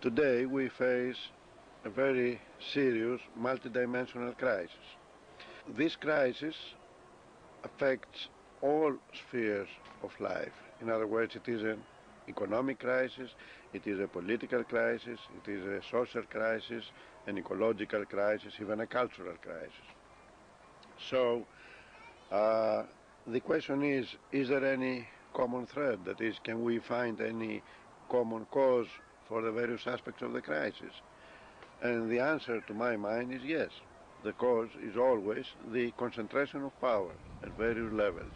Today we face a very serious multidimensional crisis. This crisis affects all spheres of life. In other words, it is an economic crisis, it is a political crisis, it is a social crisis, an ecological crisis, even a cultural crisis. So the question is there any common thread? That is, can we find any common cause for the various aspects of the crisis? And the answer to my mind is yes. The cause is always the concentration of power at various levels.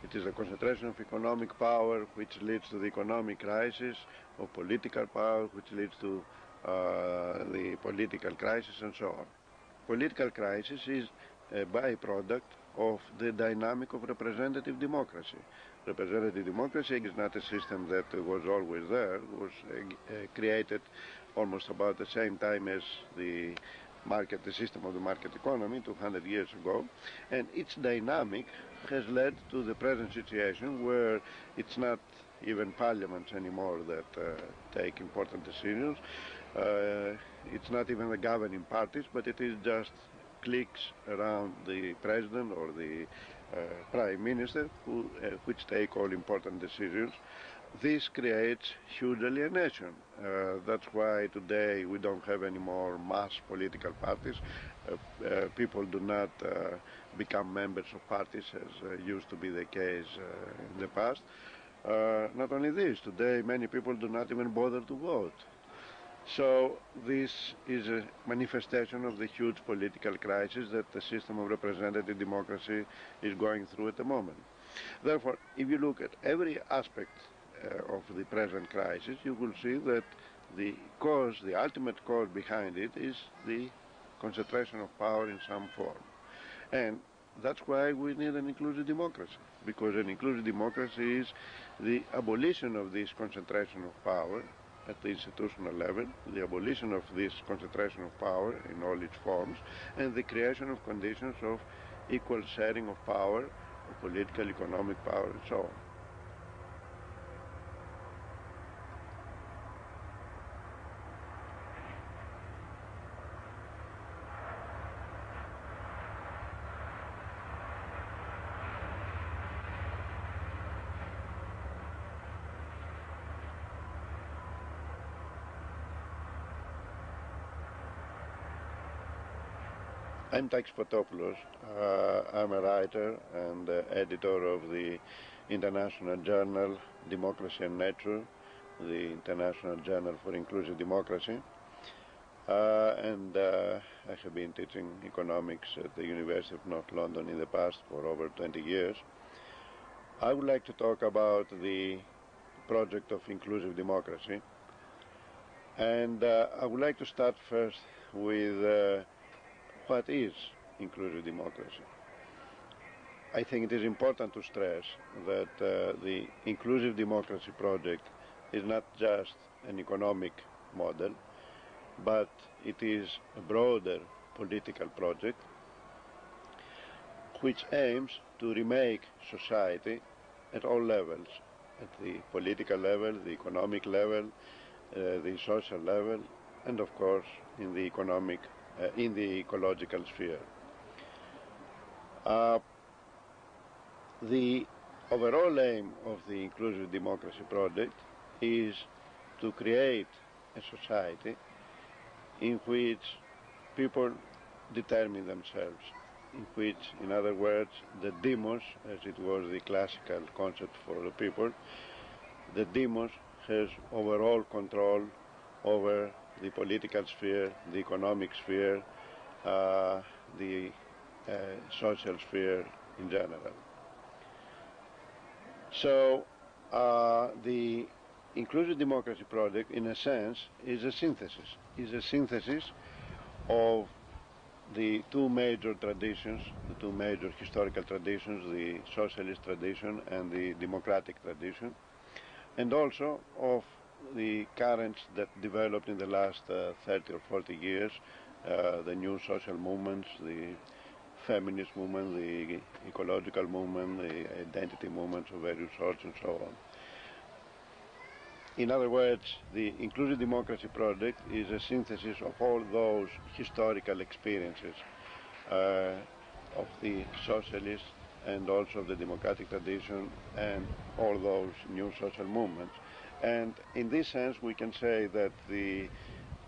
It is the concentration of economic power which leads to the economic crisis, of political power which leads to the political crisis, and so on. Political crisis is a byproduct of the dynamic of representative democracy. Representative democracy is not a system that was always there. It was created almost about the same time as the system of the market economy 200 years ago, and its dynamic has led to the present situation where it's not even parliaments anymore that take important decisions. It's not even the governing parties, but it is just cliques around the president or the prime minister which take all important decisions. This creates huge alienation. That's why today we don't have any more mass political parties. People do not become members of parties as used to be the case in the past. Not only this, today many people do not even bother to vote. So this is a manifestation of the huge political crisis that the system of representative democracy is going through at the moment. Therefore, if you look at every aspect of the present crisis, you will see that the ultimate cause behind it is the concentration of power in some form. And that's why we need an inclusive democracy, because an inclusive democracy is the abolition of this concentration of power at the institutional level, the abolition of this concentration of power in all its forms, and the creation of conditions of equal sharing of power, of political, economic power, and so on. I'm Takis Fotopoulos. I'm a writer and editor of the international journal Democracy and Nature, the International Journal for Inclusive Democracy. And I have been teaching economics at the University of North London in the past for over 20 years. I would like to talk about the project of inclusive democracy. And I would like to start first with what is inclusive democracy? I think it is important to stress that the inclusive democracy project is not just an economic model, but it is a broader political project which aims to remake society at all levels, at the political level, the economic level, the social level, and of course in the ecological sphere. The overall aim of the inclusive democracy project is to create a society in which people determine themselves, in which, in other words, the demos, as it was the classical concept for the people, the demos has overall control over the political sphere, the economic sphere, the social sphere in general. So the inclusive democracy project, in a sense, is a synthesis of the two major traditions, the two major historical traditions, the socialist tradition and the democratic tradition, and also of the currents that developed in the last 30 or 40 years, the new social movements, the feminist movement, the ecological movement, the identity movements of various sorts, and so on. In other words, the inclusive democracy project is a synthesis of all those historical experiences uh, of the socialist and also the democratic tradition and all those new social movements. And in this sense, we can say that the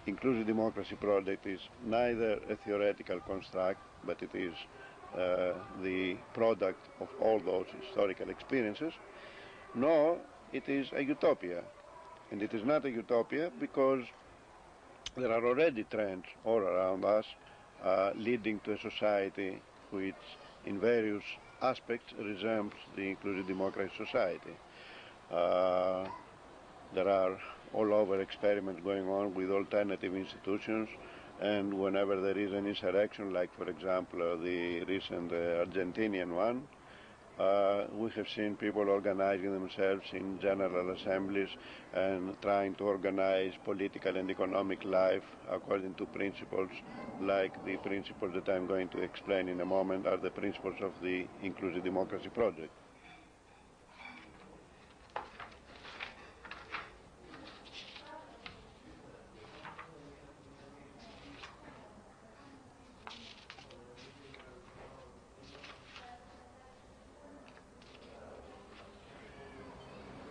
inclusive democracy project is neither a theoretical construct, but it is the product of all those historical experiences, nor it is a utopia. And it is not a utopia because there are already trends all around us leading to a society which in various aspects resembles the inclusive democracy society. Uh, there are all over experiments going on with alternative institutions, and whenever there is an insurrection, like for example the recent Argentinian one, we have seen people organizing themselves in general assemblies and trying to organize political and economic life according to principles like the principles that I'm going to explain in a moment are the principles of the inclusive democracy project.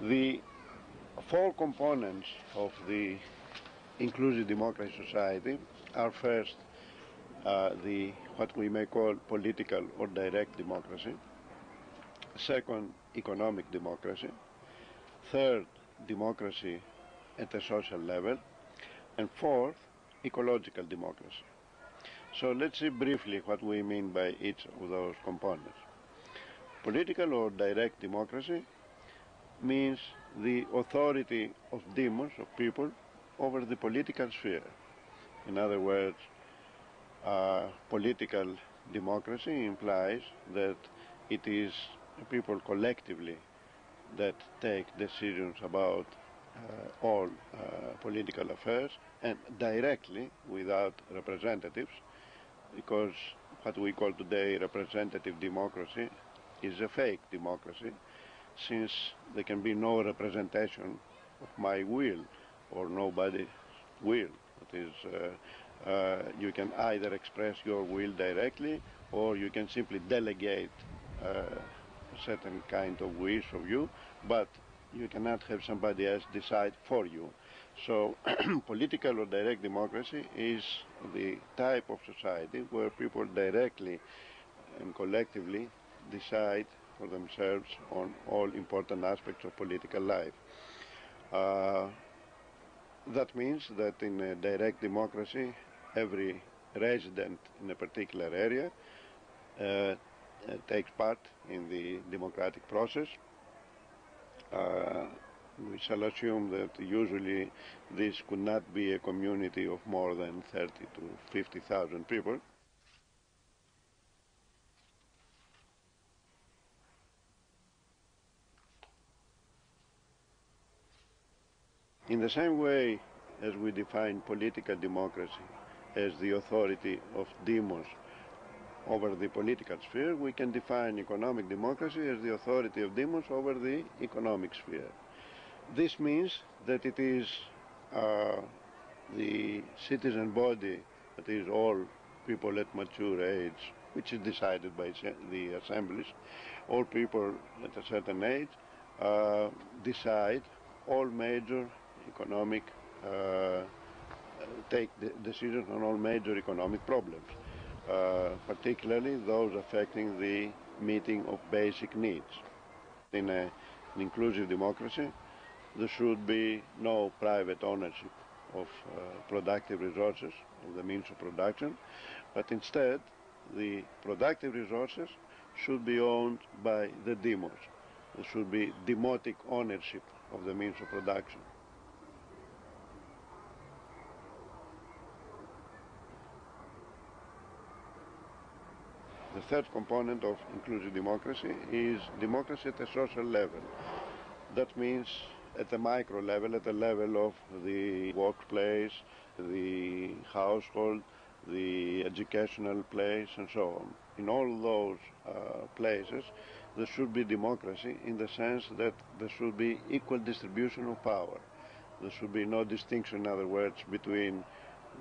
The four components of the inclusive democracy society are first the what we may call political or direct democracy, second economic democracy, third democracy at a social level, and fourth ecological democracy. So let's see briefly what we mean by each of those components. Political or direct democracy means the authority of demos, of people, over the political sphere. In other words, political democracy implies that it is people collectively that take decisions about all political affairs and directly without representatives, because what we call today representative democracy is a fake democracy, since there can be no representation of my will or nobody's will. That is, you can either express your will directly or you can simply delegate a certain kind of wish of you, but you cannot have somebody else decide for you. So political or direct democracy is the type of society where people directly and collectively decide for themselves on all important aspects of political life. That means that in a direct democracy, every resident in a particular area takes part in the democratic process. We shall assume that usually this could not be a community of more than 30 to 50,000 people. In the same way as we define political democracy as the authority of demos over the political sphere, we can define economic democracy as the authority of demos over the economic sphere. This means that it is the citizen body, that is all people at mature age, which is decided by the assemblies, all people at a certain age decide all major economic, take decisions on all major economic problems, particularly those affecting the meeting of basic needs. In an inclusive democracy, there should be no private ownership of productive resources, of the means of production, but instead the productive resources should be owned by the demos. There should be demotic ownership of the means of production. The third component of inclusive democracy is democracy at a social level. That means at the micro level, at the level of the workplace, the household, the educational place, and so on. In all those places, there should be democracy in the sense that there should be equal distribution of power. There should be no distinction, in other words, between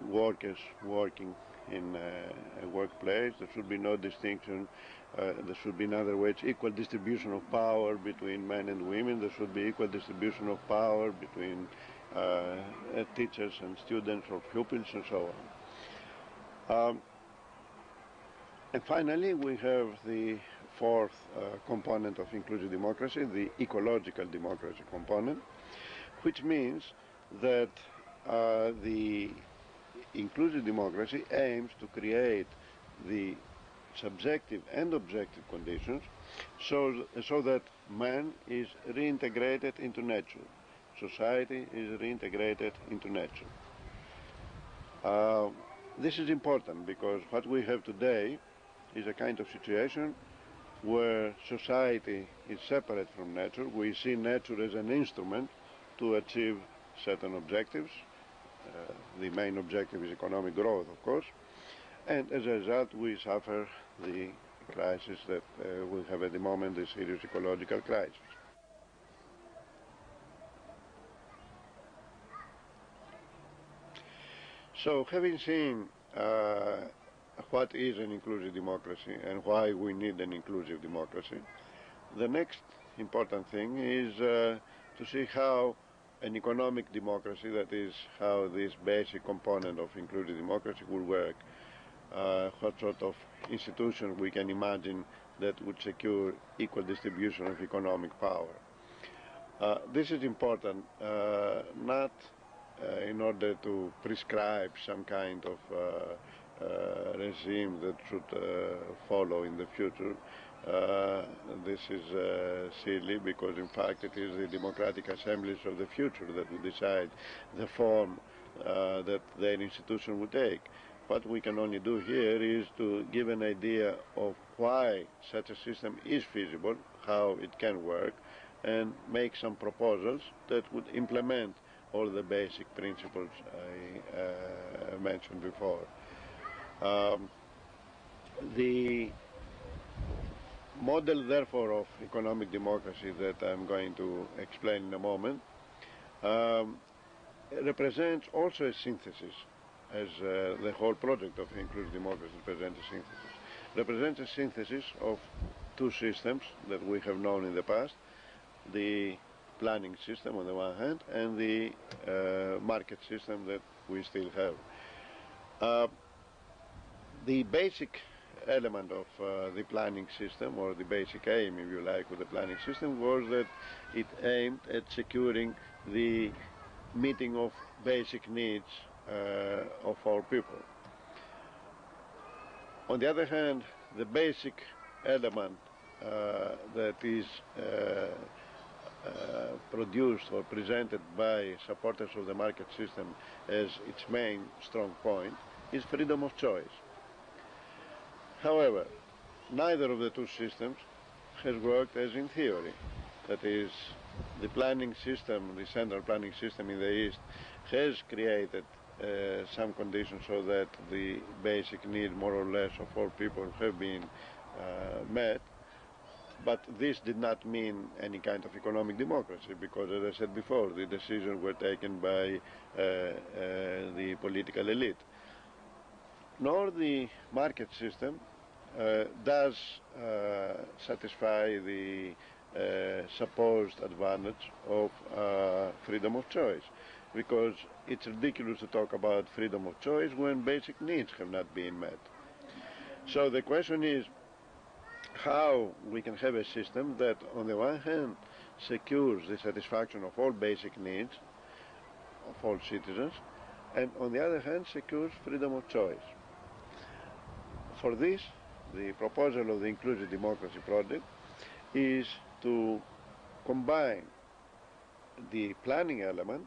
workers working in a workplace. There should be no distinction. There should be, in other words, equal distribution of power between men and women. There should be equal distribution of power between teachers and students or pupils and so on. And finally, we have the fourth component of inclusive democracy, the ecological democracy component, which means that the inclusive democracy aims to create the subjective and objective conditions so that man is reintegrated into nature, society is reintegrated into nature. This is important because what we have today is a kind of situation where society is separate from nature. We see nature as an instrument to achieve certain objectives. The main objective is economic growth, of course, and as a result we suffer the crisis that we have at the moment, the serious ecological crisis. So, having seen what is an inclusive democracy and why we need an inclusive democracy, the next important thing is to see how an economic democracy, that is, how this basic component of inclusive democracy will work, what sort of institution we can imagine that would secure equal distribution of economic power. This is important not in order to prescribe some kind of regime that should follow in the future. This is silly because in fact it is the democratic assemblies of the future that will decide the form that their institution will take. What we can only do here is to give an idea of why such a system is feasible, how it can work, and make some proposals that would implement all the basic principles I mentioned before. The model, therefore, of economic democracy that I'm going to explain in a moment represents also a synthesis, as the whole project of inclusive democracy represents a synthesis of two systems that we have known in the past, the planning system on the one hand and the market system that we still have. The basic element of the planning system, or the basic aim, if you like, with the planning system was that it aimed at securing the meeting of basic needs of our people. On the other hand, the basic element that is produced or presented by supporters of the market system as its main strong point is freedom of choice. However, neither of the two systems has worked as in theory. That is, the planning system, the central planning system in the East, has created some conditions so that the basic need, more or less, of all people have been met. But this did not mean any kind of economic democracy because, as I said before, the decisions were taken by the political elite. Nor the market system does satisfy the supposed advantage of freedom of choice, because it's ridiculous to talk about freedom of choice when basic needs have not been met. So the question is how we can have a system that on the one hand secures the satisfaction of all basic needs of all citizens, and on the other hand secures freedom of choice. For this, the proposal of the Inclusive Democracy Project is to combine the planning element,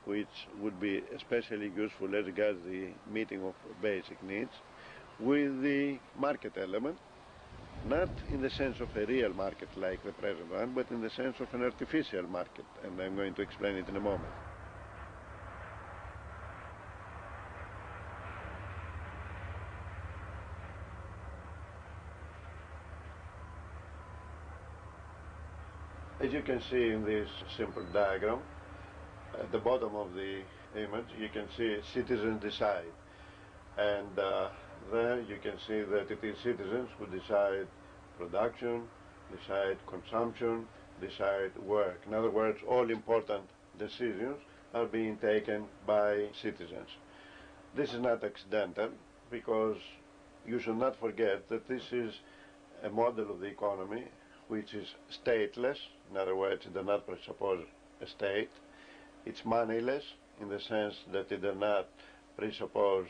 which would be especially useful as regards the meeting of basic needs, with the market element, not in the sense of a real market like the present one, but in the sense of an artificial market, and I'm going to explain it in a moment. As you can see in this simple diagram, At the bottom of the image you can see citizens decide, and there you can see that it is citizens who decide production, decide consumption, decide work. In other words, all important decisions are being taken by citizens. This is not accidental, because you should not forget that this is a model of the economy which is stateless. In other words, it does not presuppose a state. It's moneyless in the sense that it does not presuppose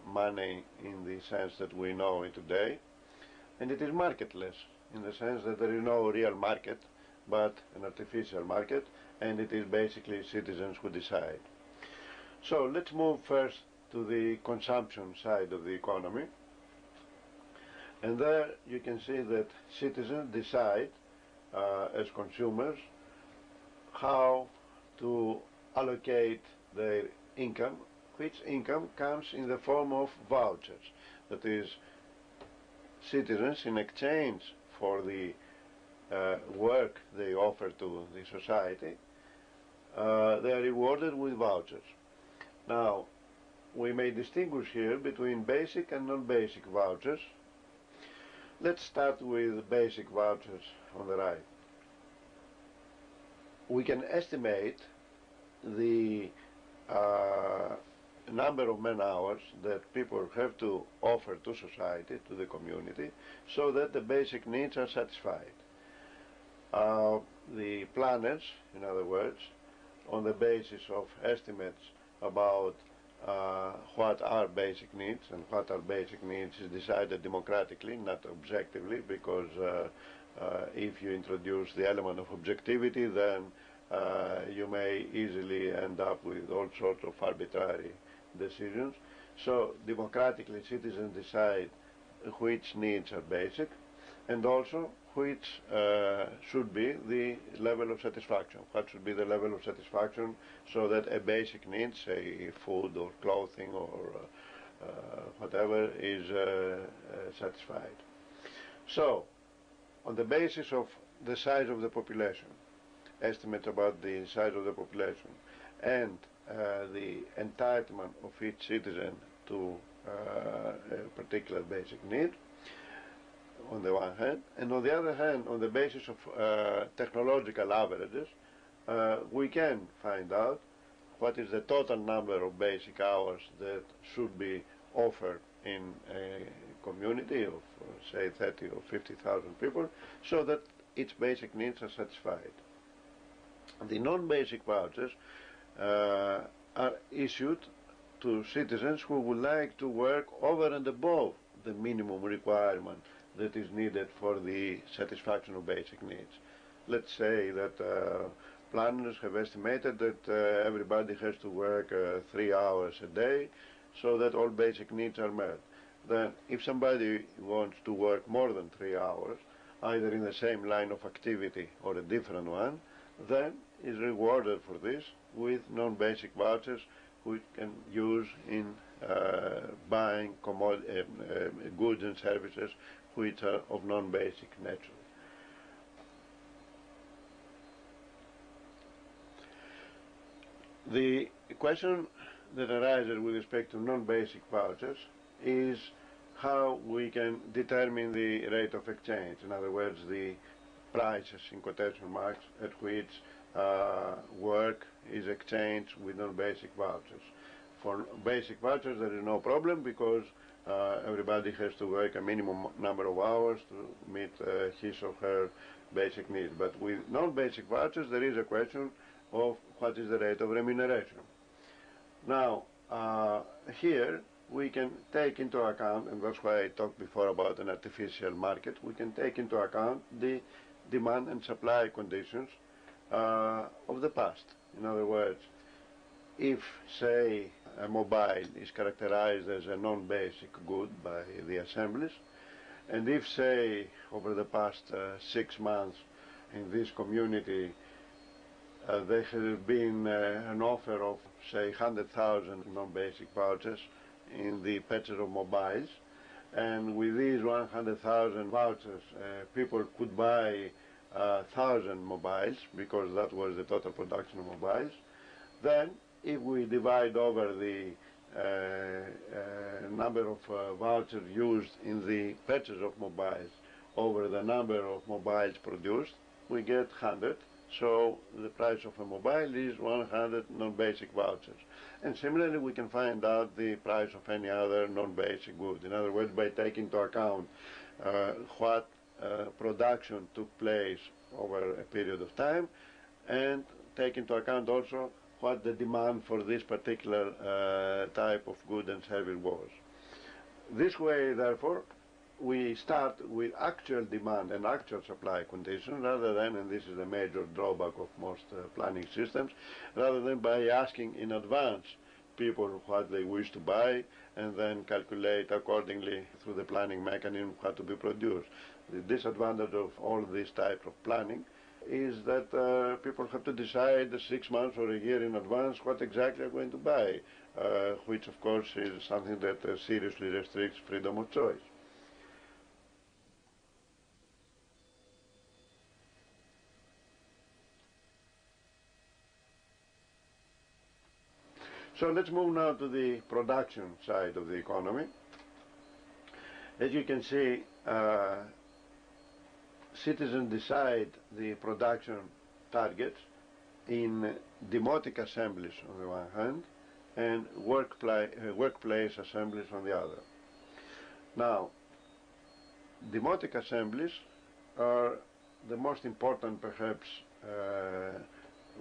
money in the sense that we know it today. And it is marketless in the sense that there is no real market, but an artificial market, and it is basically citizens who decide. So let's move first to the consumption side of the economy. And there you can see that citizens decide as consumers how to allocate their income, which income comes in the form of vouchers. That is, citizens, in exchange for the work they offer to the society, they are rewarded with vouchers. Now, we may distinguish here between basic and non-basic vouchers. Let's start with basic vouchers on the right. We can estimate the number of man-hours that people have to offer to society, to the community, so that the basic needs are satisfied. The planners, in other words, on the basis of estimates about what are basic needs, and what are basic needs is decided democratically, not objectively, because if you introduce the element of objectivity, then you may easily end up with all sorts of arbitrary decisions. So democratically, citizens decide which needs are basic, and also which should be the level of satisfaction. What should be the level of satisfaction so that a basic need, say food or clothing or whatever, is satisfied. So, on the basis of the size of the population, estimates about the size of the population, and the entitlement of each citizen to a particular basic need, on the one hand, and on the other hand, on the basis of technological averages, we can find out what is the total number of basic hours that should be offered in a community of, say, 30 or 50,000 people, so that its basic needs are satisfied. The non-basic vouchers are issued to citizens who would like to work over and above the minimum requirement that is needed for the satisfaction of basic needs. Let's say that planners have estimated that everybody has to work 3 hours a day so that all basic needs are met. Then if somebody wants to work more than 3 hours, either in the same line of activity or a different one, then is rewarded for this with non-basic vouchers which can use in buying goods and services which are of non-basic nature. The question that arises with respect to non-basic vouchers is how we can determine the rate of exchange. In other words, the prices, in quotation marks, at which work is exchanged with non-basic vouchers. For basic vouchers there is no problem, because everybody has to work a minimum number of hours to meet his or her basic needs. But with non-basic vouchers there is a question of what is the rate of remuneration. Now, here we can take into account, and that's why I talked before about an artificial market, we can take into account the demand and supply conditions of the past. In other words, if, say, a mobile is characterized as a non-basic good by the assemblies, and if, say, over the past 6 months in this community there has been an offer of, say, 100,000 non-basic vouchers in the purchase of mobiles, and with these 100,000 vouchers people could buy 1,000 mobiles, because that was the total production of mobiles, Then, if we divide over the number of vouchers used in the purchase of mobiles over the number of mobiles produced, we get 100. So the price of a mobile is 100 non-basic vouchers. And similarly, we can find out the price of any other non-basic good. In other words, by taking into account what production took place over a period of time, and take into account also what the demand for this particular type of good and service was. This way, therefore, we start with actual demand and actual supply conditions rather than, and this is a major drawback of most planning systems, rather than by asking in advance people what they wish to buy and then calculate accordingly through the planning mechanism what to be produced. The disadvantage of all this type of planning is that people have to decide 6 months or a year in advance what exactly they're going to buy, which of course is something that seriously restricts freedom of choice. So let's move now to the production side of the economy. As you can see, citizens decide the production targets in demotic assemblies on the one hand and workplace assemblies on the other. Now, demotic assemblies are the most important, perhaps,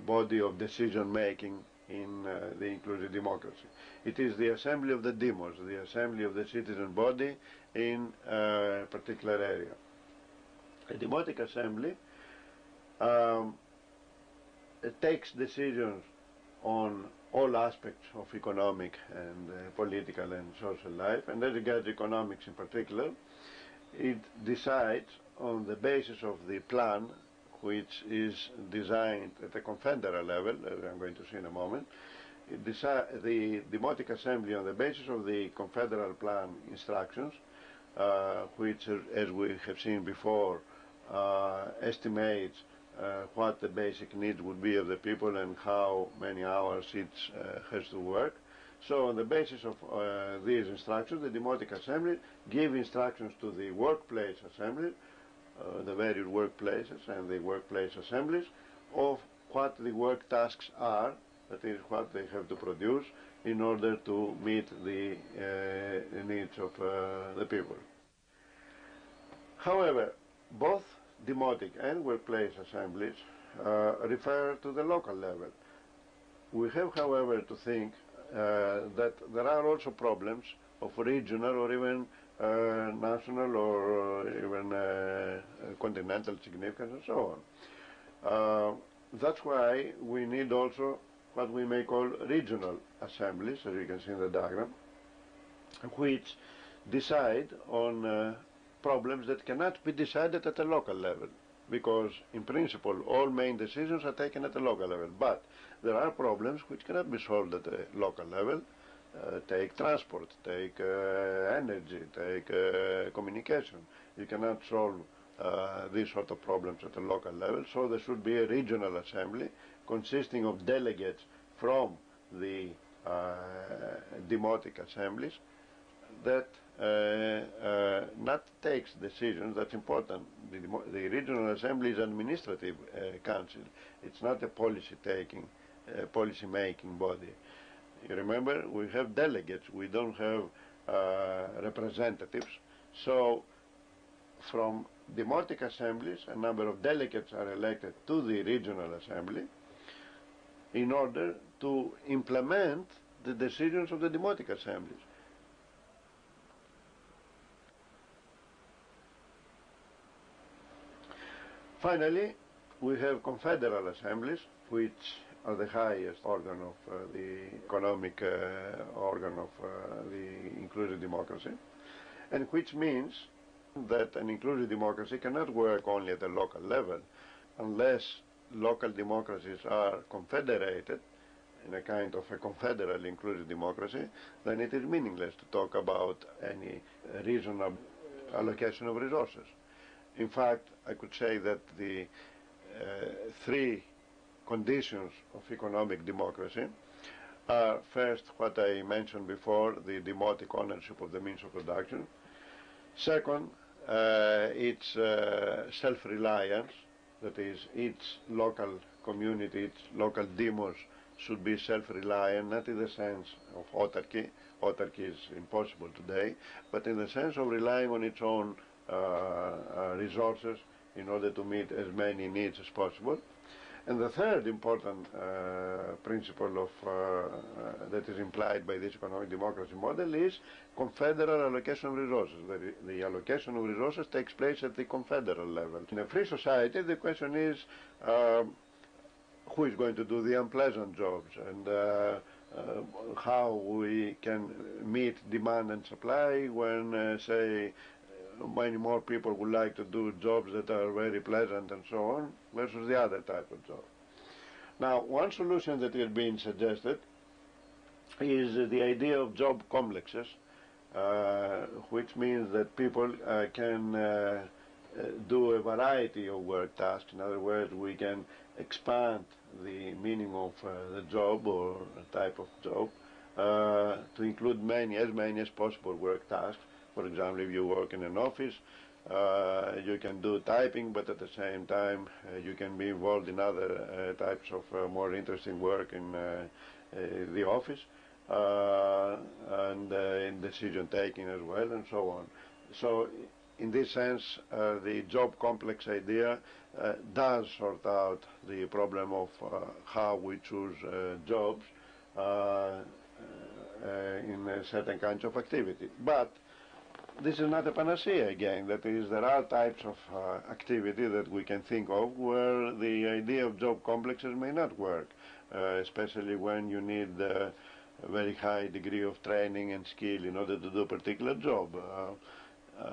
body of decision making in the inclusive democracy. It is the assembly of the demos, the assembly of the citizen body in a particular area. A demotic assembly takes decisions on all aspects of economic and political and social life, and as regards economics in particular, it decides on the basis of the plan which is designed at a confederal level, as I'm going to see in a moment. The demotic assembly, on the basis of the confederal plan instructions, which, as we have seen before, estimates what the basic needs would be of the people and how many hours each has to work. So on the basis of these instructions, the demotic assembly give instructions to the workplace assembly, the various workplaces and the workplace assemblies, of what the work tasks are, that is, what they have to produce in order to meet the needs of the people. However, both demotic and workplace assemblies refer to the local level. We have, however, to think that there are also problems of regional or even national or even continental significance and so on. That's why we need also what we may call regional assemblies, as you can see in the diagram, which decide on problems that cannot be decided at a local level, because in principle all main decisions are taken at a local level, but there are problems which cannot be solved at a local level. Take transport, take energy, take communication. You cannot solve these sort of problems at a local level, so there should be a regional assembly consisting of delegates from the demotic assemblies that not takes decisions. That's important. The regional assembly is an administrative council. It's not a policy-taking, policy-making body. You remember, we have delegates, we don't have representatives. So from demotic assemblies, a number of delegates are elected to the regional assembly in order to implement the decisions of the demotic assemblies. Finally, we have confederal assemblies, which are the highest organ of the economic organ of the inclusive democracy, and which means that an inclusive democracy cannot work only at the local level. Unless local democracies are confederated in a kind of a confederal inclusive democracy, then it is meaningless to talk about any reasonable allocation of resources. In fact, I could say that the three conditions of economic democracy are first what I mentioned before, the democratic ownership of the means of production. Second, it's self-reliance, that is, each local community, each local demos should be self-reliant, not in the sense of autarky. Autarky is impossible today, but in the sense of relying on its own resources in order to meet as many needs as possible. And the third important principle that is implied by this economic democracy model is confederal allocation of resources. The allocation of resources takes place at the confederal level. In a free society, the question is who is going to do the unpleasant jobs, and how we can meet demand and supply when, say, many more people would like to do jobs that are very pleasant and so on, versus the other type of job. Now, one solution that is being suggested is the idea of job complexes, which means that people can do a variety of work tasks. In other words, we can expand the meaning of the job or a type of job to include as many as possible work tasks. For example, if you work in an office, you can do typing, but at the same time you can be involved in other types of more interesting work in the office, and in decision taking as well, and so on. So in this sense, the job complex idea does sort out the problem of how we choose jobs in certain kinds of activity. But this is not a panacea again. That is, there are types of activity that we can think of where the idea of job complexes may not work, especially when you need a very high degree of training and skill in order to do a particular job.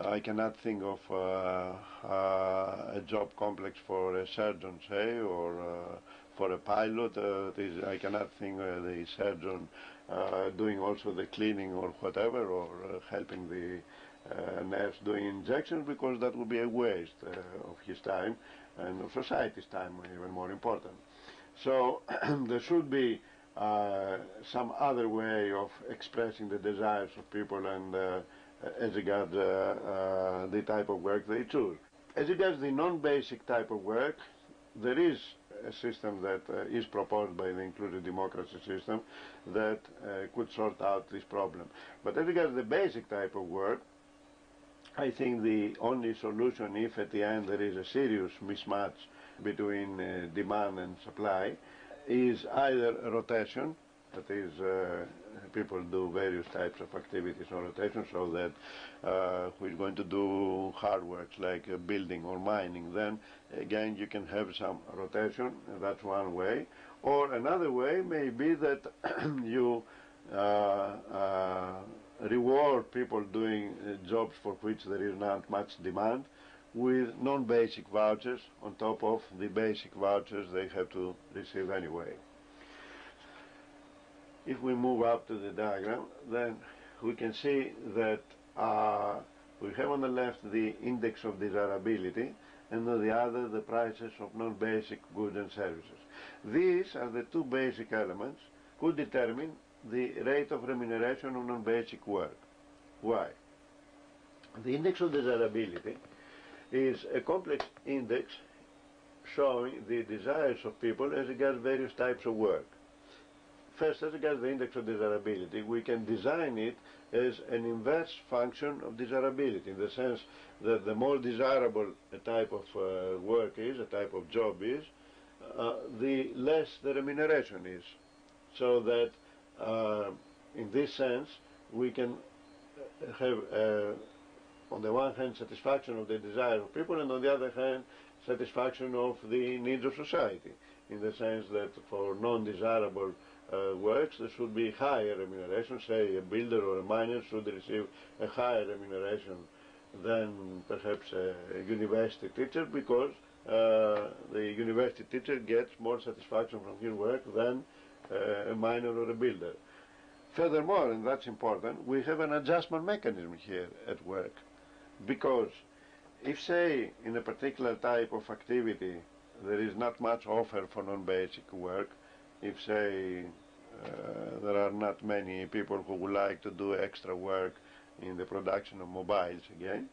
I cannot think of a job complex for a surgeon, say, or for a pilot. I cannot think the surgeon doing also the cleaning or whatever, or helping the nurse doing injections, because that would be a waste of his time and of society's time, even more important. So there should be some other way of expressing the desires of people and as regards the type of work they choose. As regards the non-basic type of work, there is a system that is proposed by the inclusive democracy system that could sort out this problem. But as regards the basic type of work, I think the only solution, if at the end there is a serious mismatch between demand and supply, is either rotation, that is, people do various types of activities on rotation, so that who is going to do hard work like building or mining, then again you can have some rotation. That's one way. Or another way may be that you reward people doing jobs for which there is not much demand with non-basic vouchers on top of the basic vouchers they have to receive anyway. If we move up to the diagram, then we can see that we have on the left the index of desirability, and on the other the prices of non-basic goods and services. These are the two basic elements who determine the rate of remuneration of non-basic work. Why? The index of desirability is a complex index showing the desires of people as regards various types of work. First, as regards the index of desirability, we can design it as an inverse function of desirability, in the sense that the more desirable a type of work is, a type of job is, the less the remuneration is. So that in this sense we can have on the one hand satisfaction of the desire of people, and on the other hand satisfaction of the needs of society, in the sense that for non-desirable works there should be higher remuneration. Say a builder or a miner should receive a higher remuneration than perhaps a university teacher, because the university teacher gets more satisfaction from his work than a miner or a builder. Furthermore, and that's important, we have an adjustment mechanism here at work, because if, say, in a particular type of activity there is not much offer for non-basic work. If, say, there are not many people who would like to do extra work in the production of mobiles again,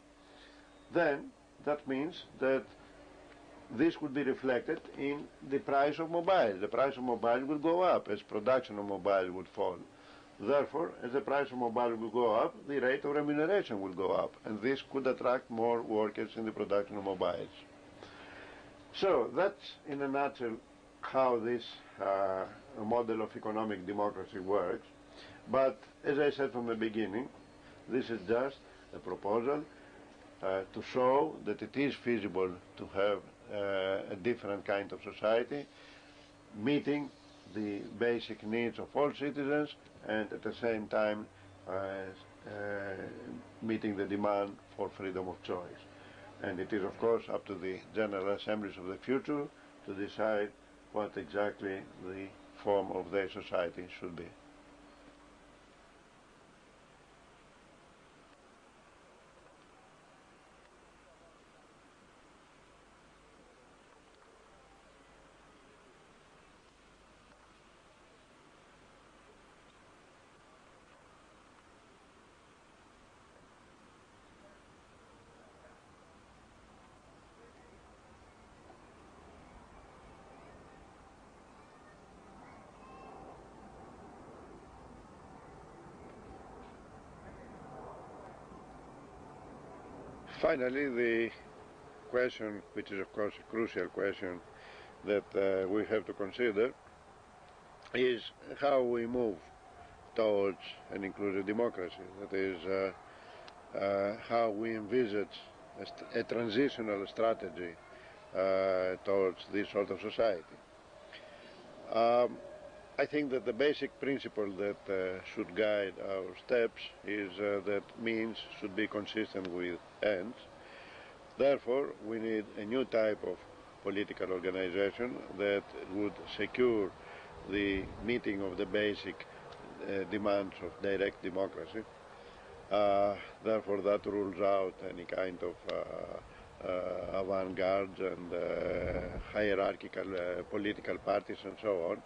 then that means that this would be reflected in the price of mobile. The price of mobile will go up as production of mobile would fall. Therefore, as the price of mobile will go up, the rate of remuneration will go up, and this could attract more workers in the production of mobiles. So that's, in a nutshell, how this model of economic democracy works. But as I said from the beginning, this is just a proposal to show that it is feasible to have a different kind of society, meeting the basic needs of all citizens and at the same time meeting the demand for freedom of choice. And it is, of course, up to the General Assemblies of the future to decide what exactly the form of their society should be. Finally, the question, which is of course a crucial question that we have to consider, is how we move towards an inclusive democracy. That is, how we envisage a transitional strategy towards this sort of society. I think that the basic principle that should guide our steps is that means should be consistent with ends. Therefore, we need a new type of political organization that would secure the meeting of the basic demands of direct democracy. Therefore, that rules out any kind of avant-garde and hierarchical political parties and so on.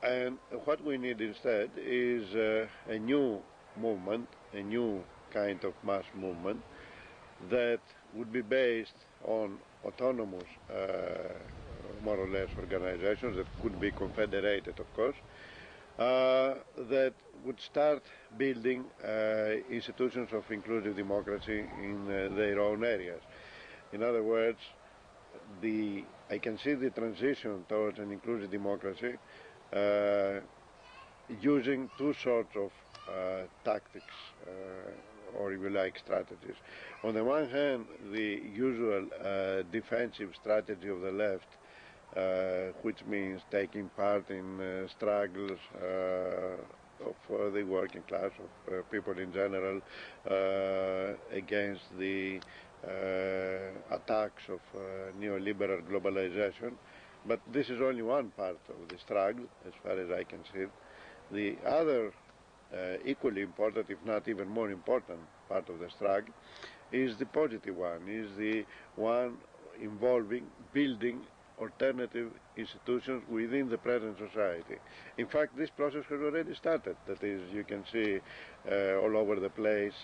And what we need instead is a new movement, a new kind of mass movement that would be based on autonomous, more or less, organizations that could be confederated, of course, that would start building institutions of inclusive democracy in their own areas. In other words, I can see the transition towards an inclusive democracy using two sorts of tactics, or if you like, strategies. On the one hand, the usual defensive strategy of the left, which means taking part in struggles of the working class, of people in general, against the attacks of neoliberal globalization. But this is only one part of the struggle, as far as I can see it. The other equally important, if not even more important, part of the struggle is the positive one, is the one involving building alternative institutions within the present society. In fact, this process has already started. That is, you can see all over the place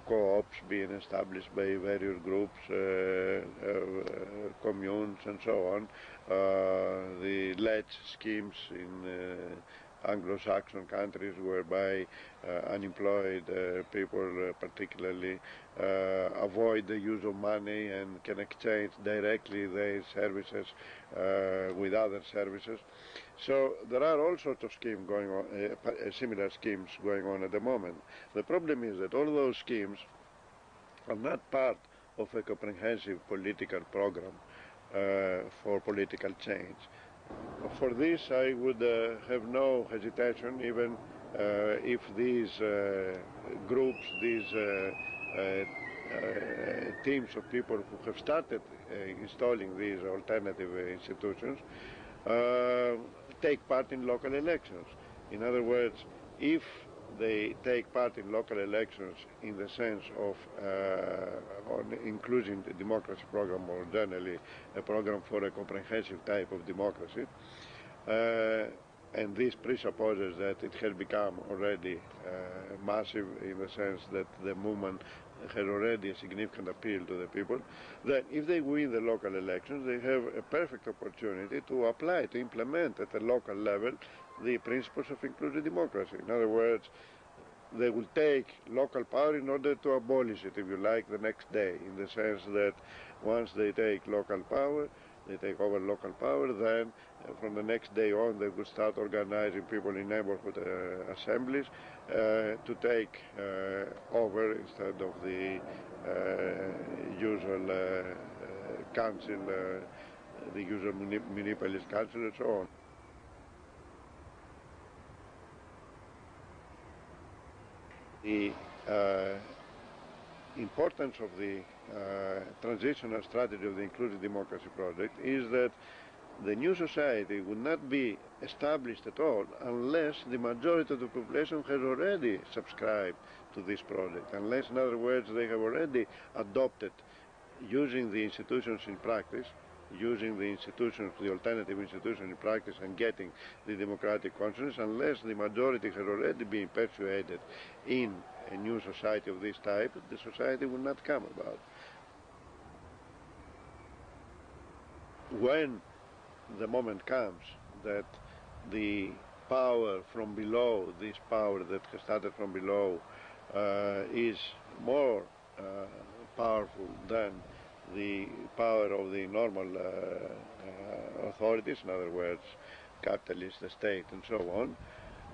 co-ops being established by various groups, communes and so on. The LETS schemes in Anglo-Saxon countries, whereby unemployed people particularly avoid the use of money and can exchange directly their services with other services. So there are all sorts of schemes going on, similar schemes going on at the moment. The problem is that all those schemes are not part of a comprehensive political program for political change. For this, I would have no hesitation, even if these groups, these teams of people who have started installing these alternative institutions take part in local elections. In other words, if they take part in local elections in the sense of including the democracy program, or generally a program for a comprehensive type of democracy. And this presupposes that it has become already massive in the sense that the movement has already a significant appeal to the people. Then if they win the local elections, they have a perfect opportunity to apply, to implement at a local level the principles of inclusive democracy. In other words, they will take local power in order to abolish it, if you like, the next day, in the sense that once they take local power, they take over local power, then from the next day on they will start organizing people in neighborhood assemblies to take over instead of the usual council, the usual municipalist council and so on. The importance of the transitional strategy of the inclusive democracy project is that the new society would not be established at all unless the majority of the population has already subscribed to this project, unless, in other words, they have already adopted, using the institutions in practice, using the institutions, the alternative institutions in practice, and getting the democratic conscience, unless the majority has already been persuaded in a new society of this type, the society will not come about. When the moment comes that the power from below, this power that has started from below, is more powerful than the power of the normal authorities, in other words, capitalists, the state, and so on,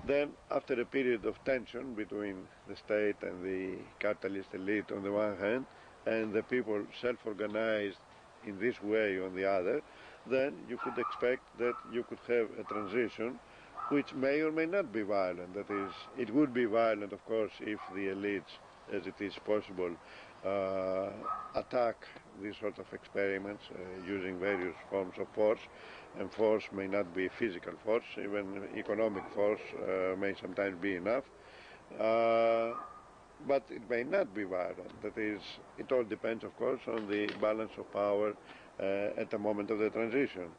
then after a period of tension between the state and the capitalist elite on the one hand, and the people self-organized in this way on the other, then you could expect that you could have a transition which may or may not be violent. That is, it would be violent, of course, if the elites, as it is possible, attack these sort of experiments using various forms of force, and force may not be physical force, even economic force may sometimes be enough, but it may not be violent. That is, it all depends, of course, on the balance of power at the moment of the transition.